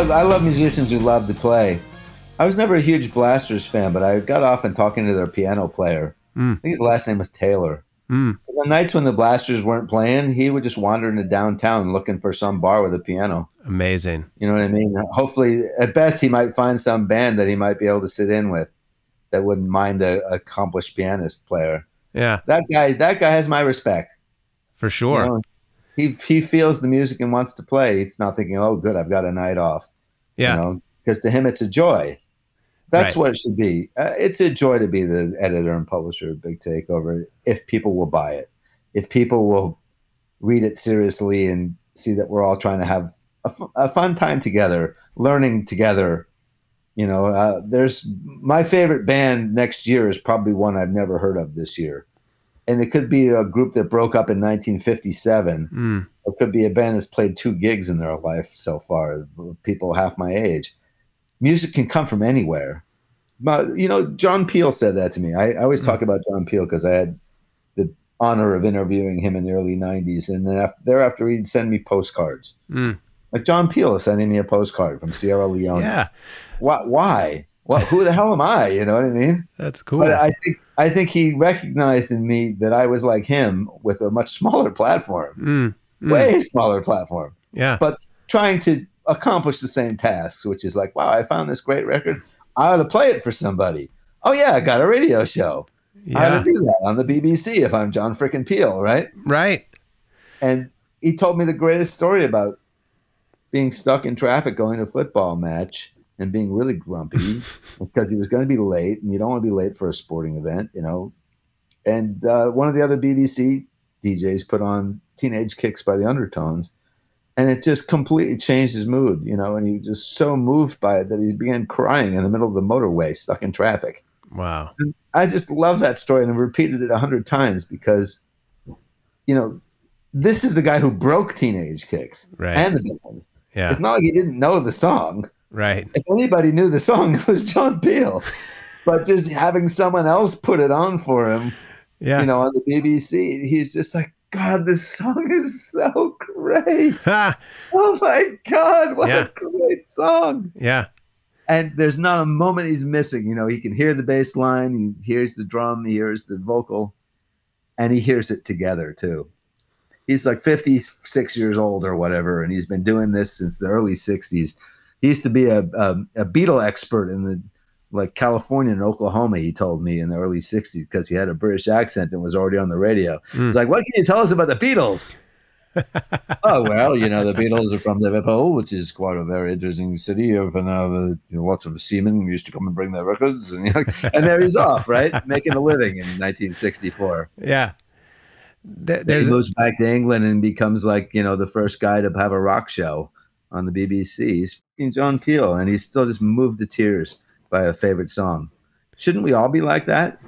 love musicians who love to play. I was never a huge Blasters fan, but I got off and talking to their piano player. I think his last name was Taylor. The nights when the Blasters weren't playing, he would just wander into downtown looking for some bar with a piano. Amazing. You know what I mean? Hopefully, at best, he might find some band that he might be able to sit in with that wouldn't mind an accomplished pianist player. Yeah. That guy has my respect. For sure. You know, he feels the music and wants to play. He's not thinking, oh, good, I've got a night off. Yeah. You know, because to him, it's a joy. That's what it should be. It's a joy to be the editor and publisher of Big Takeover if people will buy it, if people will read it seriously and see that we're all trying to have a fun time together, learning together. You know, there's my favorite band next year is probably one I've never heard of this year. And it could be a group that broke up in 1957. Or it could be a band that's played 2 gigs in their life so far, people half my age. Music can come from anywhere. But, you know, John Peel said that to me. I always talk about John Peel because I had the honor of interviewing him in the early 90s. And then thereafter, he'd send me postcards. Like John Peel is sending me a postcard from Sierra Leone. Yeah. Why? Who the hell am I? You know what I mean? That's cool. But I think he recognized in me that I was like him with a much smaller platform. Way smaller platform. Yeah. But trying to accomplish the same tasks, which is like, wow, I found this great record. I ought to play it for somebody. Oh, yeah, I got a radio show. Yeah. I ought to do that on the BBC if I'm John frickin' Peel, right? Right. And he told me the greatest story about being stuck in traffic going to a football match and being really grumpy because he was going to be late, and you don't want to be late for a sporting event, you know. And one of the other BBC DJs put on Teenage Kicks by the Undertones, and it just completely changed his mood, you know, and he was just so moved by it that he began crying in the middle of the motorway, stuck in traffic. Wow. And I just love that story, and I've repeated it 100 times because, you know, this is the guy who broke Teenage Kicks and the band. Yeah. It's not like he didn't know the song. Right. If anybody knew the song, it was John Peel. But just having someone else put it on for him, you know, on the BBC, he's just like, God, this song is so great. Oh, my God, what a great song. Yeah. And there's not a moment he's missing. You know, he can hear the bass line, he hears the drum, he hears the vocal, and he hears it together, too. He's like 56 years old or whatever, and he's been doing this since the early 60s. He used to be a Beatle expert in the California and Oklahoma, he told me, in the early 60s because he had a British accent and was already on the radio. He's like, what can you tell us about the Beatles? Oh, well, you know, the Beatles are from Liverpool, which is quite a very interesting city. You know, lots of seamen used to come and bring their records. And, you know, and there he's off, right? Making a living in 1964. Yeah. He moves back to England and becomes like, you know, the first guy to have a rock show on the BBC. He's John Peel, and he's still just moved to tears by a favorite song. Shouldn't we all be like that?